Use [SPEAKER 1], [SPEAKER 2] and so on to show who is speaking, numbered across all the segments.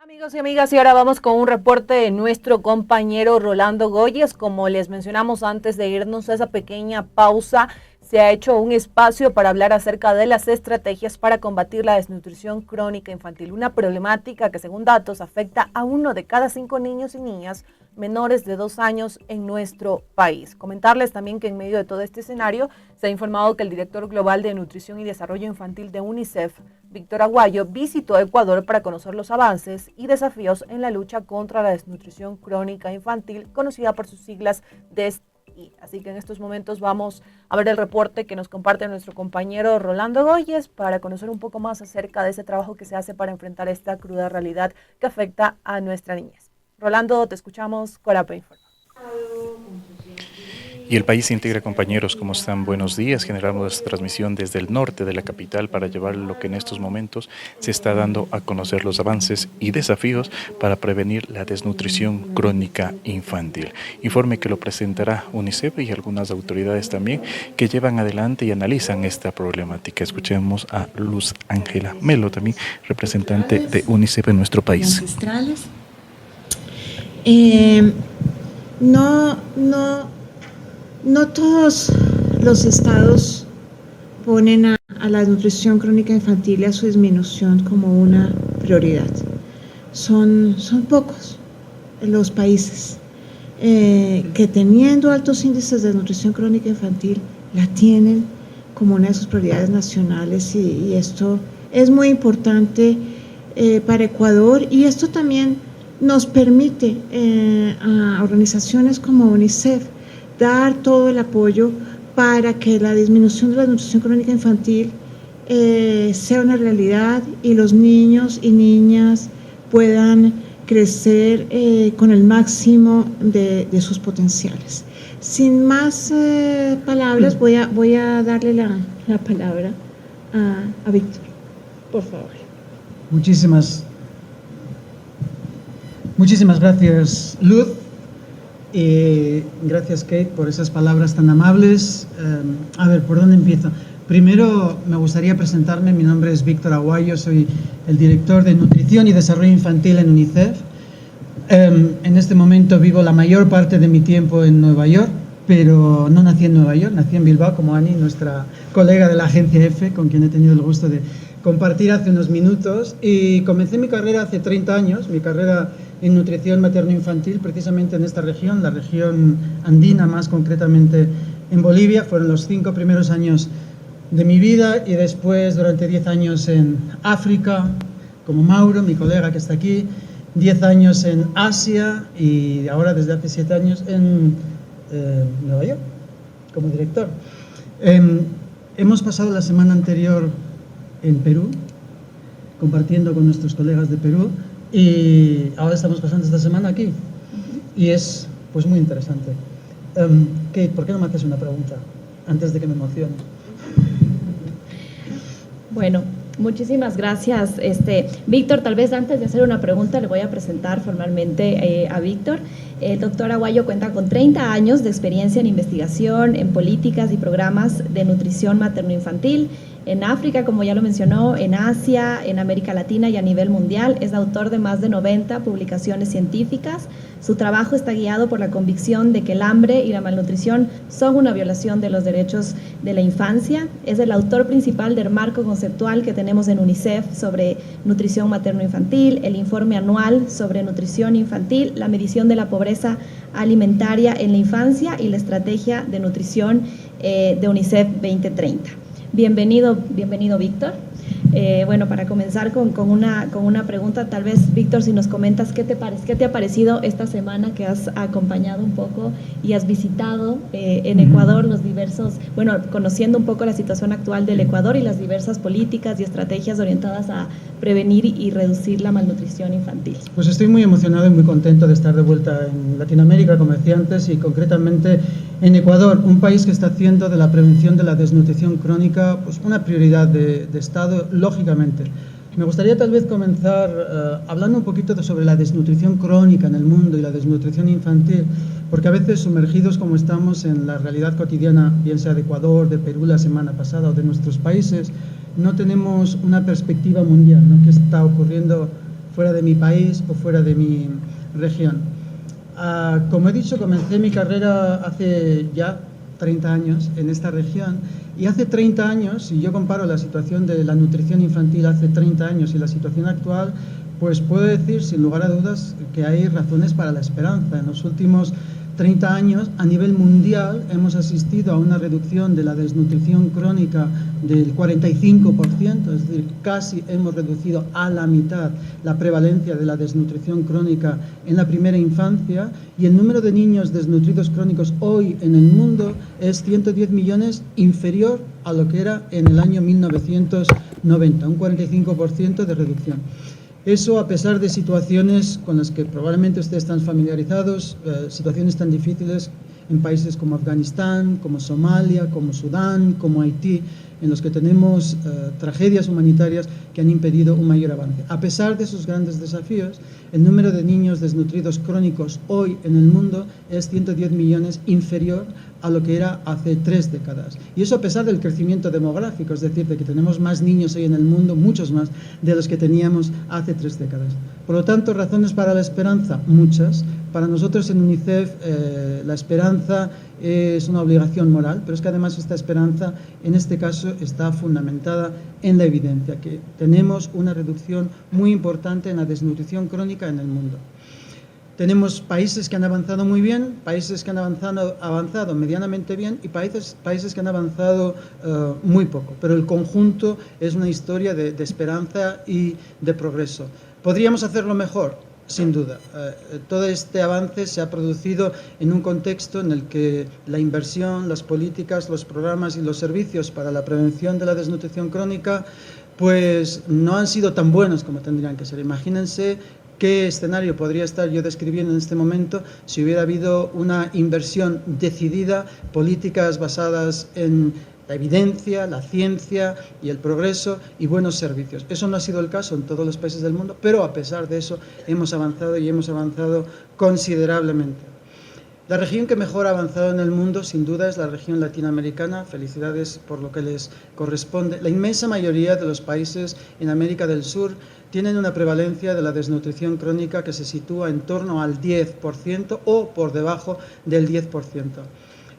[SPEAKER 1] Amigos y amigas, y ahora vamos con un reporte de nuestro compañero Rolando Goyes. Como les mencionamos antes de irnos a esa pequeña pausa, se ha hecho un espacio para hablar acerca de las estrategias para combatir la desnutrición crónica infantil, una problemática que según datos afecta a 1 de cada 5 niños y niñas menores de 2 años en nuestro país. Comentarles también que en medio de todo este escenario se ha informado que el director global de Nutrición y Desarrollo Infantil de UNICEF, Víctor Aguayo, visitó Ecuador para conocer los avances y desafíos en la lucha contra la desnutrición crónica infantil, conocida por sus siglas DESI. Así que en estos momentos vamos a ver el reporte que nos comparte nuestro compañero Rolando Goyes para conocer un poco más acerca de ese trabajo que se hace para enfrentar esta cruda realidad que afecta a nuestra niñez. Rolando, te escuchamos. Colapa Informa.
[SPEAKER 2] Y el país se integra, compañeros, ¿cómo están? Buenos días. Generamos esta transmisión desde el norte de la capital para llevar lo que en estos momentos se está dando a conocer, los avances y desafíos para prevenir la desnutrición crónica infantil. Informe que lo presentará UNICEF y algunas autoridades también que llevan adelante y analizan esta problemática. Escuchemos a Luz Ángela Melo, también representante de UNICEF en nuestro país.
[SPEAKER 3] Ancestrales. No todos los estados ponen a la desnutrición crónica infantil y a su disminución como una prioridad. Son pocos los países que, teniendo altos índices de desnutrición crónica infantil, la tienen como una de sus prioridades nacionales, y esto es muy importante para Ecuador, y esto también nos permite a organizaciones como UNICEF dar todo el apoyo para que la disminución de la nutrición crónica infantil sea una realidad y los niños y niñas puedan crecer con el máximo de sus potenciales. Sin más palabras, voy a darle la palabra a Víctor, por favor.
[SPEAKER 4] Muchísimas gracias, Luz, y gracias, Kate, por esas palabras tan amables. A ver, ¿por dónde empiezo? Primero me gustaría presentarme. Mi nombre es Víctor Aguayo, soy el director de Nutrición y Desarrollo Infantil en UNICEF. En este momento vivo la mayor parte de mi tiempo en Nueva York, pero no nací en Nueva York, nací en Bilbao, como Ani, nuestra colega de la agencia EFE, con quien he tenido el gusto de compartir hace unos minutos, y comencé mi carrera hace 30 años, mi carrera en nutrición materno-infantil, precisamente en esta región, la región andina, más concretamente en Bolivia. Fueron los 5 primeros años de mi vida, y después durante 10 años en África, como Mauro, mi colega que está aquí, 10 años en Asia, y ahora desde hace 7 años en Nueva York, como director. Hemos pasado la semana anterior en Perú, compartiendo con nuestros colegas de Perú, y ahora estamos pasando esta semana aquí, y es pues muy interesante. Kate, ¿por qué no me haces una pregunta antes de que me emocione?
[SPEAKER 5] Bueno, muchísimas gracias, Víctor. Tal vez antes de hacer una pregunta le voy a presentar formalmente a Víctor. El doctor Aguayo cuenta con 30 años de experiencia en investigación, en políticas y programas de nutrición materno-infantil, en África, como ya lo mencionó, en Asia, en América Latina y a nivel mundial. Es autor de más de 90 publicaciones científicas. Su trabajo está guiado por la convicción de que el hambre y la malnutrición son una violación de los derechos de la infancia. Es el autor principal del marco conceptual que tenemos en UNICEF sobre nutrición materno-infantil, el informe anual sobre nutrición infantil, la medición de la pobreza alimentaria en la infancia y la estrategia de nutrición de UNICEF 2030. Bienvenido, Víctor. Bueno, para comenzar con una pregunta, tal vez, Víctor, si nos comentas qué te ha parecido esta semana que has acompañado un poco y has visitado en Ecuador los diversos, bueno, conociendo un poco la situación actual del Ecuador y las diversas políticas y estrategias orientadas a prevenir y reducir la malnutrición infantil.
[SPEAKER 4] Pues estoy muy emocionado y muy contento de estar de vuelta en Latinoamérica, como decía antes, y concretamente en Ecuador, un país que está haciendo de la prevención de la desnutrición crónica pues una prioridad de Estado, lógicamente. Me gustaría tal vez comenzar hablando un poquito sobre la desnutrición crónica en el mundo y la desnutrición infantil, porque a veces sumergidos como estamos en la realidad cotidiana, bien sea de Ecuador, de Perú la semana pasada o de nuestros países, no tenemos una perspectiva mundial, ¿no? ¿Qué está ocurriendo fuera de mi país o fuera de mi región. Como he dicho, comencé mi carrera hace ya 30 años en esta región, y hace 30 años, si yo comparo la situación de la nutrición infantil hace 30 años y la situación actual, pues puedo decir sin lugar a dudas que hay razones para la esperanza. En los últimos 30 años, a nivel mundial, hemos asistido a una reducción de la desnutrición crónica del 45%, es decir, casi hemos reducido a la mitad la prevalencia de la desnutrición crónica en la primera infancia, y el número de niños desnutridos crónicos hoy en el mundo es 110 millones inferior a lo que era en el año 1990, un 45% de reducción. Eso a pesar de situaciones con las que probablemente ustedes están familiarizados, situaciones tan difíciles en países como Afganistán, como Somalia, como Sudán, como Haití, en los que tenemos tragedias humanitarias que han impedido un mayor avance. A pesar de esos grandes desafíos, el número de niños desnutridos crónicos hoy en el mundo es 110 millones inferior a lo que era hace 3 décadas. Y eso a pesar del crecimiento demográfico, es decir, de que tenemos más niños hoy en el mundo, muchos más, de los que teníamos hace 3 décadas. Por lo tanto, razones para la esperanza, muchas. Para nosotros en UNICEF la esperanza es una obligación moral, pero es que además esta esperanza en este caso está fundamentada en la evidencia, que tenemos una reducción muy importante en la desnutrición crónica en el mundo. Tenemos países que han avanzado muy bien, países que han avanzado medianamente bien y países que han avanzado muy poco, pero el conjunto es una historia de esperanza y de progreso. ¿Podríamos hacerlo mejor? Sin duda. Todo este avance se ha producido en un contexto en el que la inversión, las políticas, los programas y los servicios para la prevención de la desnutrición crónica pues no han sido tan buenos como tendrían que ser. Imagínense qué escenario podría estar yo describiendo en este momento si hubiera habido una inversión decidida, políticas basadas en la evidencia, la ciencia y el progreso y buenos servicios. Eso no ha sido el caso en todos los países del mundo, pero a pesar de eso hemos avanzado y hemos avanzado considerablemente. La región que mejor ha avanzado en el mundo, sin duda, es la región latinoamericana. Felicidades por lo que les corresponde. La inmensa mayoría de los países en América del Sur tienen una prevalencia de la desnutrición crónica que se sitúa en torno al 10% o por debajo del 10%.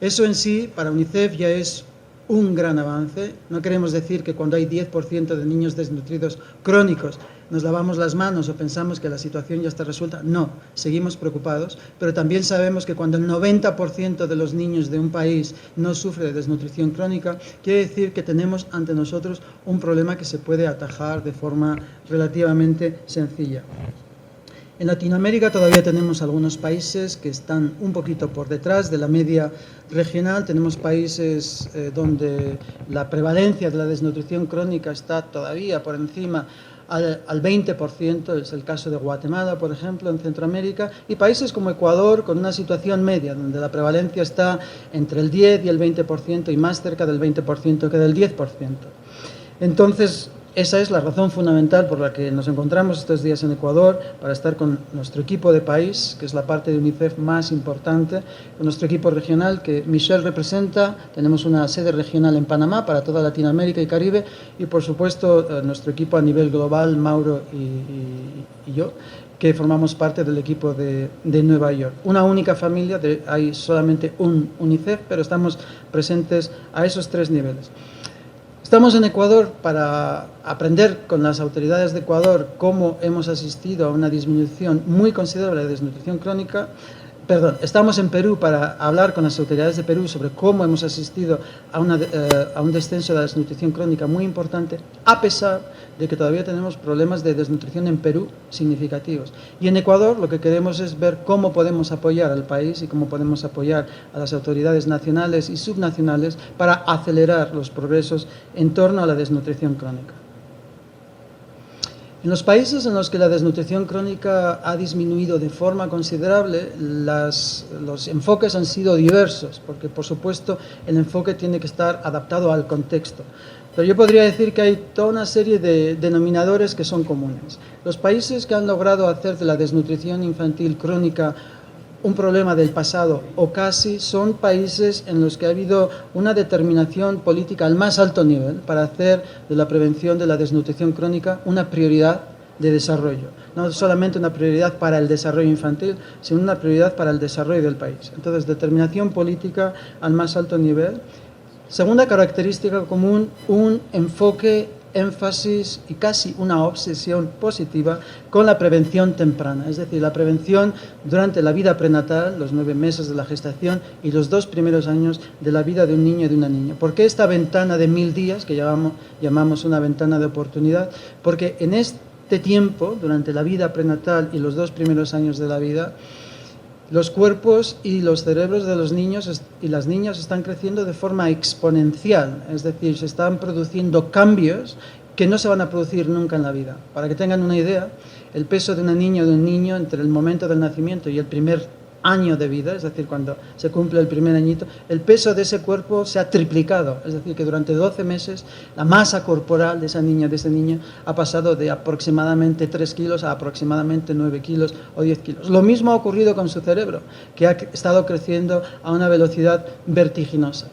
[SPEAKER 4] Eso en sí, para UNICEF, ya es un gran avance. No queremos decir que cuando hay 10% de niños desnutridos crónicos nos lavamos las manos o pensamos que la situación ya está resuelta. No, seguimos preocupados, pero también sabemos que cuando el 90% de los niños de un país no sufre de desnutrición crónica, quiere decir que tenemos ante nosotros un problema que se puede atajar de forma relativamente sencilla. En Latinoamérica todavía tenemos algunos países que están un poquito por detrás de la media regional. Tenemos países donde la prevalencia de la desnutrición crónica está todavía por encima al 20%, es el caso de Guatemala, por ejemplo, en Centroamérica, y países como Ecuador con una situación media, donde la prevalencia está entre el 10 y el 20% y más cerca del 20% que del 10%. Entonces, esa es la razón fundamental por la que nos encontramos estos días en Ecuador, para estar con nuestro equipo de país, que es la parte de UNICEF más importante, con nuestro equipo regional que Michelle representa. Tenemos una sede regional en Panamá para toda Latinoamérica y Caribe, y por supuesto nuestro equipo a nivel global, Mauro y yo, que formamos parte del equipo de Nueva York. Una única familia, hay solamente un UNICEF, pero estamos presentes a esos 3 niveles. Estamos en Ecuador para aprender con las autoridades de Ecuador cómo hemos asistido a una disminución muy considerable de desnutrición crónica. Estamos en Perú para hablar con las autoridades de Perú sobre cómo hemos asistido a un descenso de la desnutrición crónica muy importante, a pesar de que todavía tenemos problemas de desnutrición en Perú significativos. Y en Ecuador lo que queremos es ver cómo podemos apoyar al país y cómo podemos apoyar a las autoridades nacionales y subnacionales para acelerar los progresos en torno a la desnutrición crónica. En los países en los que la desnutrición crónica ha disminuido de forma considerable, los enfoques han sido diversos, porque por supuesto el enfoque tiene que estar adaptado al contexto. Pero yo podría decir que hay toda una serie de denominadores que son comunes. Los países que han logrado hacer de la desnutrición infantil crónica un problema del pasado o casi, son países en los que ha habido una determinación política al más alto nivel para hacer de la prevención de la desnutrición crónica una prioridad de desarrollo. No solamente una prioridad para el desarrollo infantil, sino una prioridad para el desarrollo del país. Entonces, determinación política al más alto nivel. Segunda característica común, un enfoque, énfasis y casi una obsesión positiva con la prevención temprana, es decir, la prevención durante la vida prenatal, los 9 meses de la gestación y los 2 primeros años de la vida de un niño y de una niña. ¿Por qué esta ventana de 1000 días, que llamamos una ventana de oportunidad? Porque en este tiempo, durante la vida prenatal y los 2 primeros años de la vida, los cuerpos y los cerebros de los niños y las niñas están creciendo de forma exponencial, es decir, se están produciendo cambios que no se van a producir nunca en la vida. Para que tengan una idea, el peso de una niña o de un niño entre el momento del nacimiento y el primer año de vida, es decir, cuando se cumple el primer añito, el peso de ese cuerpo se ha triplicado, es decir, que durante 12 meses la masa corporal de esa niña, de ese niño, ha pasado de aproximadamente 3 kilos a aproximadamente 9 kilos o 10 kilos. Lo mismo ha ocurrido con su cerebro, que ha estado creciendo a una velocidad vertiginosa.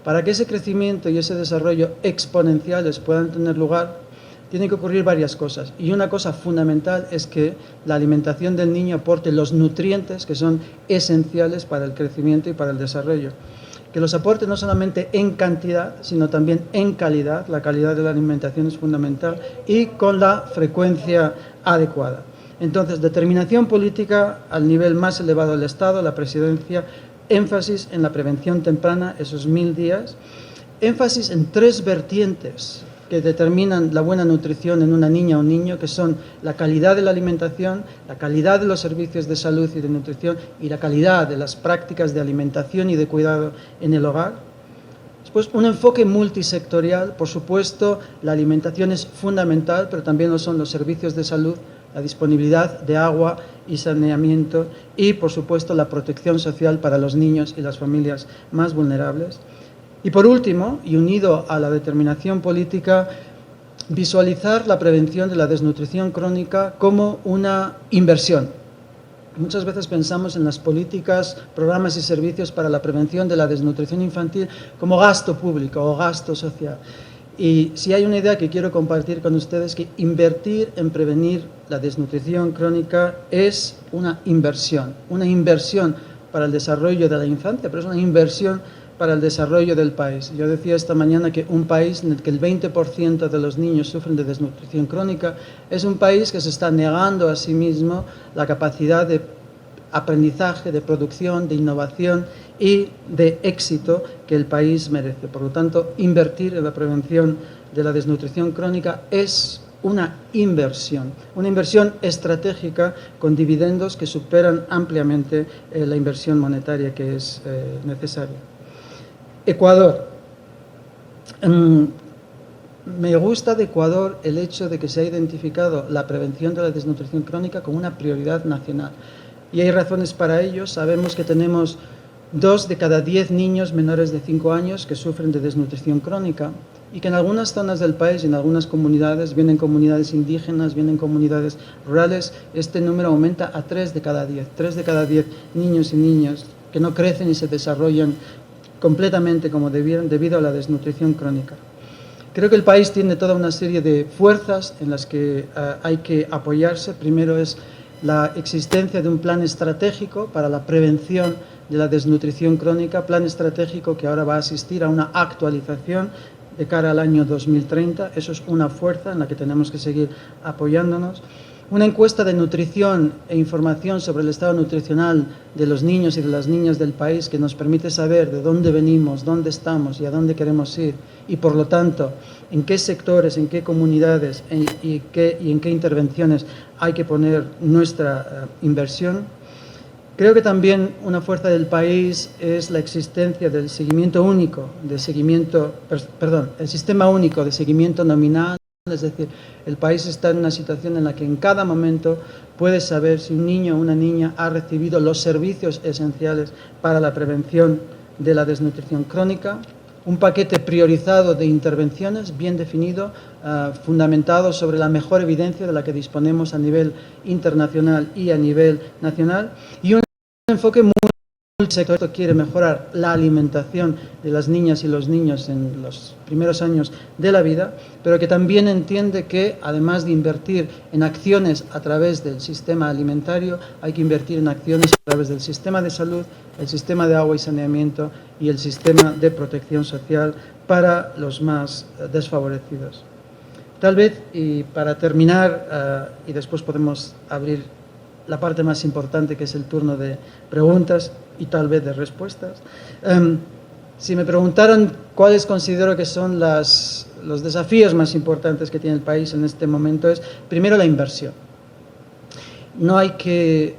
[SPEAKER 4] Para que ese crecimiento y ese desarrollo exponenciales puedan tener lugar, tienen que ocurrir varias cosas, y una cosa fundamental es que la alimentación del niño aporte los nutrientes que son esenciales para el crecimiento y para el desarrollo. Que los aporte no solamente en cantidad, sino también en calidad. La calidad de la alimentación es fundamental, y con la frecuencia adecuada. Entonces, determinación política al nivel más elevado del Estado, la Presidencia, énfasis en la prevención temprana, esos 1000 días, énfasis en 3 vertientes que determinan la buena nutrición en una niña o un niño, que son la calidad de la alimentación, la calidad de los servicios de salud y de nutrición y la calidad de las prácticas de alimentación y de cuidado en el hogar. Después, un enfoque multisectorial. Por supuesto, la alimentación es fundamental, pero también lo son los servicios de salud, la disponibilidad de agua y saneamiento y, por supuesto, la protección social para los niños y las familias más vulnerables. Y por último, y unido a la determinación política, visualizar la prevención de la desnutrición crónica como una inversión. Muchas veces pensamos en las políticas, programas y servicios para la prevención de la desnutrición infantil como gasto público o gasto social. Y si hay una idea que quiero compartir con ustedes, que invertir en prevenir la desnutrición crónica es una inversión para el desarrollo de la infancia, pero es una inversión para el desarrollo del país. Yo decía esta mañana que un país en el que el 20% de los niños sufren de desnutrición crónica es un país que se está negando a sí mismo la capacidad de aprendizaje, de producción, de innovación y de éxito que el país merece. Por lo tanto, invertir en la prevención de la desnutrición crónica es una inversión estratégica con dividendos que superan ampliamente la inversión monetaria que es necesaria. Ecuador. Me gusta de Ecuador el hecho de que se ha identificado la prevención de la desnutrición crónica como una prioridad nacional. Y hay razones para ello. Sabemos que tenemos 2 de cada 10 niños menores de 5 años que sufren de desnutrición crónica, y que en algunas zonas del país y en algunas comunidades, vienen comunidades indígenas, vienen comunidades rurales, este número aumenta a 3 de cada 10. 3 de cada 10 niños y niñas que no crecen y se desarrollan completamente como debieran debido a la desnutrición crónica. Creo que el país tiene toda una serie de fuerzas en las que hay que apoyarse. Primero es la existencia de un plan estratégico para la prevención de la desnutrición crónica, plan estratégico que ahora va a asistir a una actualización de cara al año 2030. Eso es una fuerza en la que tenemos que seguir apoyándonos. Una encuesta de nutrición e información sobre el estado nutricional de los niños y de las niñas del país, que nos permite saber de dónde venimos, dónde estamos y a dónde queremos ir, y por lo tanto en qué sectores, en qué comunidades y en qué intervenciones hay que poner nuestra inversión. Creo que también una fuerza del país es la existencia del seguimiento único, el sistema único de seguimiento nominal. Es decir, el país está en una situación en la que en cada momento puedes saber si un niño o una niña ha recibido los servicios esenciales para la prevención de la desnutrición crónica. Un paquete priorizado de intervenciones bien definido, fundamentado sobre la mejor evidencia de la que disponemos a nivel internacional y a nivel nacional, y un enfoque El sector quiere mejorar la alimentación de las niñas y los niños en los primeros años de la vida, pero que también entiende que, además de invertir en acciones a través del sistema alimentario, hay que invertir en acciones a través del sistema de salud, el sistema de agua y saneamiento y el sistema de protección social para los más desfavorecidos. Tal vez, y para terminar, y después podemos abrir la parte más importante, que es el turno de preguntas y tal vez de respuestas. Si me preguntaron cuáles considero que son los desafíos más importantes que tiene el país en este momento, es primero la inversión. No hay que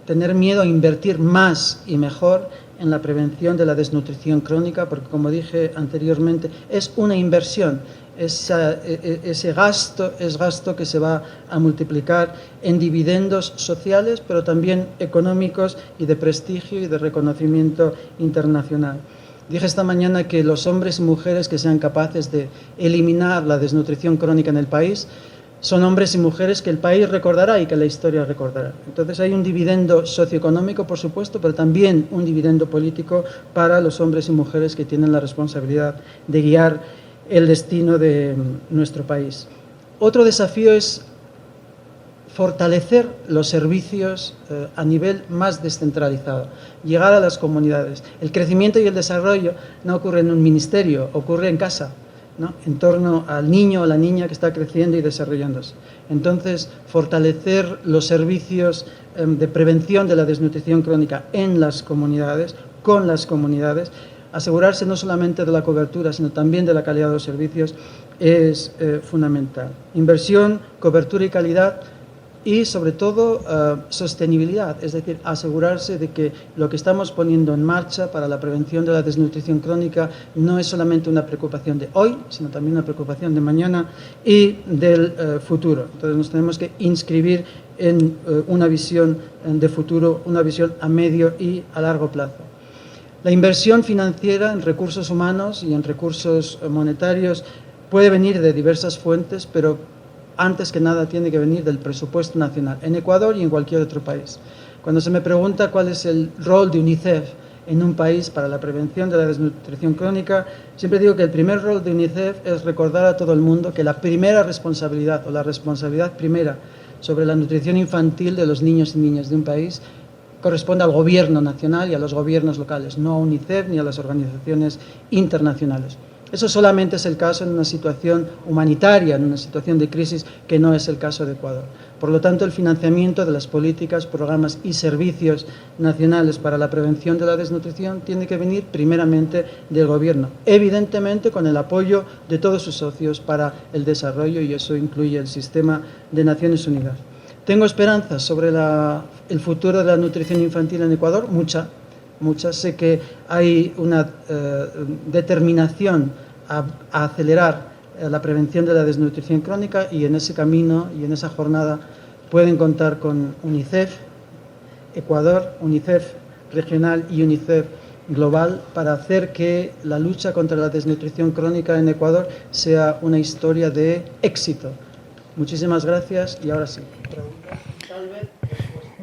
[SPEAKER 4] tener miedo a invertir más y mejor en la prevención de la desnutrición crónica, porque, como dije anteriormente, es una inversión. Ese gasto es gasto que se va a multiplicar en dividendos sociales, pero también económicos y de prestigio y de reconocimiento internacional. Dije esta mañana que los hombres y mujeres que sean capaces de eliminar la desnutrición crónica en el país son hombres y mujeres que el país recordará y que la historia recordará. Entonces hay un dividendo socioeconómico, por supuesto, pero también un dividendo político para los hombres y mujeres que tienen la responsabilidad de guiar el destino de nuestro país. Otro desafío es fortalecer los servicios a nivel más descentralizado, llegar a las comunidades. El crecimiento y el desarrollo no ocurre en un ministerio, ocurre en casa, ¿no?, en torno al niño o la niña que está creciendo y desarrollándose. Entonces, fortalecer los servicios de prevención de la desnutrición crónica en las comunidades, con las comunidades, asegurarse no solamente de la cobertura, sino también de la calidad de los servicios, es fundamental. Inversión, cobertura y calidad, y sobre todo sostenibilidad, es decir, asegurarse de que lo que estamos poniendo en marcha para la prevención de la desnutrición crónica no es solamente una preocupación de hoy, sino también una preocupación de mañana y del futuro. Entonces nos tenemos que inscribir en una visión de futuro, una visión a medio y a largo plazo. La inversión financiera en recursos humanos y en recursos monetarios puede venir de diversas fuentes, pero antes que nada tiene que venir del presupuesto nacional, en Ecuador y en cualquier otro país. Cuando se me pregunta cuál es el rol de UNICEF en un país para la prevención de la desnutrición crónica, siempre digo que el primer rol de UNICEF es recordar a todo el mundo que la primera responsabilidad, o la responsabilidad primera sobre la nutrición infantil de los niños y niñas de un país, corresponde al gobierno nacional y a los gobiernos locales, no a UNICEF ni a las organizaciones internacionales. Eso solamente es el caso en una situación humanitaria, en una situación de crisis, que no es el caso de Ecuador. Por lo tanto, el financiamiento de las políticas, programas y servicios nacionales para la prevención de la desnutrición tiene que venir primeramente del gobierno, evidentemente con el apoyo de todos sus socios para el desarrollo, y eso incluye el sistema de Naciones Unidas. ¿Tengo esperanzas sobre el futuro de la nutrición infantil en Ecuador? Muchas. Sé que hay una determinación a acelerar la prevención de la desnutrición crónica, y en ese camino y en esa jornada pueden contar con UNICEF Ecuador, UNICEF regional y UNICEF global para hacer que la lucha contra la desnutrición crónica en Ecuador sea una historia de éxito. Muchísimas gracias, y ahora sí.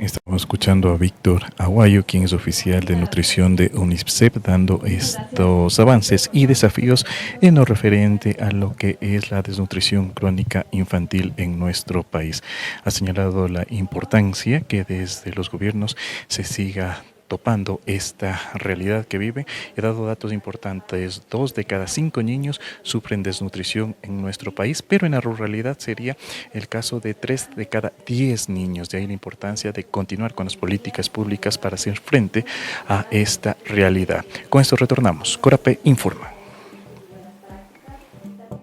[SPEAKER 2] Estamos escuchando a Víctor Aguayo, quien es oficial de nutrición de UNICEF, dando estos avances y desafíos en lo referente a lo que es la desnutrición crónica infantil en nuestro país. Ha señalado la importancia que desde los gobiernos se siga topando esta realidad que vive, y ha dado datos importantes. 2 de cada 5 niños sufren desnutrición en nuestro país, pero en la ruralidad sería el caso de 3 de cada 10 niños. De ahí la importancia de continuar con las políticas públicas para hacer frente a esta realidad. Con esto retornamos. Corape informa.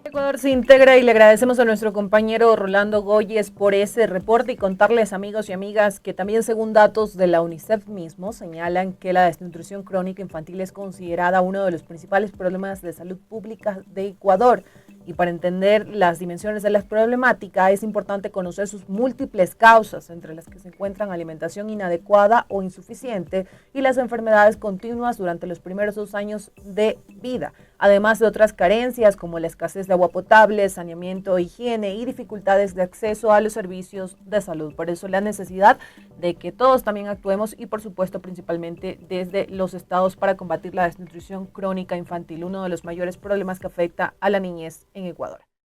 [SPEAKER 1] Ecuador se integra, y le agradecemos a nuestro compañero Rolando Goyes por ese reporte, y contarles, amigos y amigas, que también, según datos de la UNICEF mismo, señalan que la desnutrición crónica infantil es considerada uno de los principales problemas de salud pública de Ecuador. Y para entender las dimensiones de la problemática es importante conocer sus múltiples causas, entre las que se encuentran alimentación inadecuada o insuficiente y las enfermedades continuas durante los primeros 2 años de vida. además de otras carencias como la escasez de agua potable, saneamiento, higiene y dificultades de acceso a los servicios de salud. Por eso la necesidad de que todos también actuemos y por supuesto principalmente desde los estados para combatir la desnutrición crónica infantil, uno de los mayores problemas que afecta a la niñez en Ecuador.